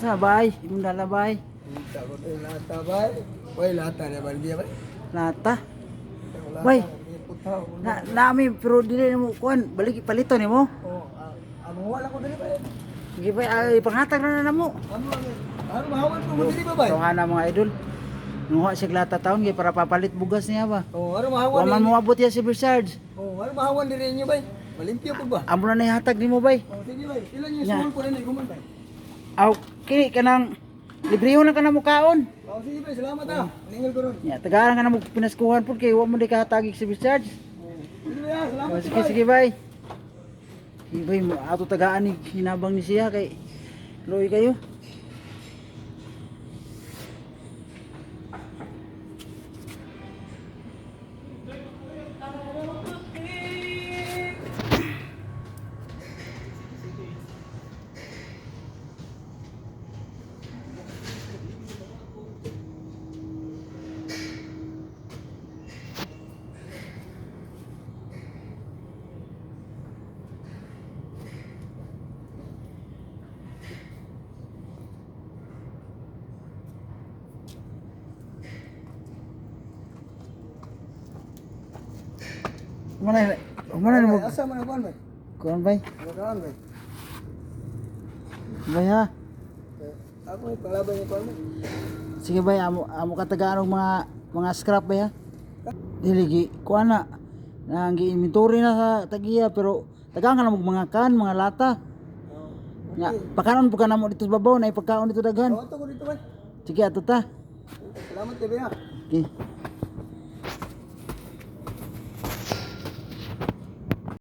Asa bay? Imong dala bay? Kita ko tayo lata ba? Uy, lata na ba? Hindi ba? Lata. Lata, Bay. may putaw. Nami pero dili mo kuan, balik palito nimo. Oh, wala ko dali ba? Sige bay, ay pangatag na namo. Ano mahawan ko mo dali ba ba? So ana mga idol. Nuha siya lata taon kay para papalit bugas niya ba. Oh, ano mahawan? Wa man mo abot ya si Berchards. Oh, ano mahawan diri niyo ba? Malimpyo po ba? Amo na ihatag nimo bay. Oh, sige ba? Ilan yung Ya. sul ko na gumun ba? Aw, kini kanang librehon lang ka na mo kaon. Oh, sige ba? Salamat ah. Ningal ko ron. Ya, tagaran ka na mo pinaskuhan pud kay wa mo di ka hatagig si Berchards. Sige ba? Salamat. Oh, sige sige bay. Sige bay, ato tagaan ni hinabang ni siya kay loy kayo. Mana mo Asa man kuan ba? kuan bay? Ano kuan ba? Bay ha. Ako ay palaban ni kuan ba? Sige bay, amo katagaan og mga scrap bay ha. Dili kuan na nang gi-inventory na sa tagiya pero tagaan ka na og mga kan, mga lata. Oh. Nya, pakanon po ka namo dito sa babaw na ipagkaon dito daghan. Oh, to ko dito ba? Sige ato ta. Salamat kay ba? Okay.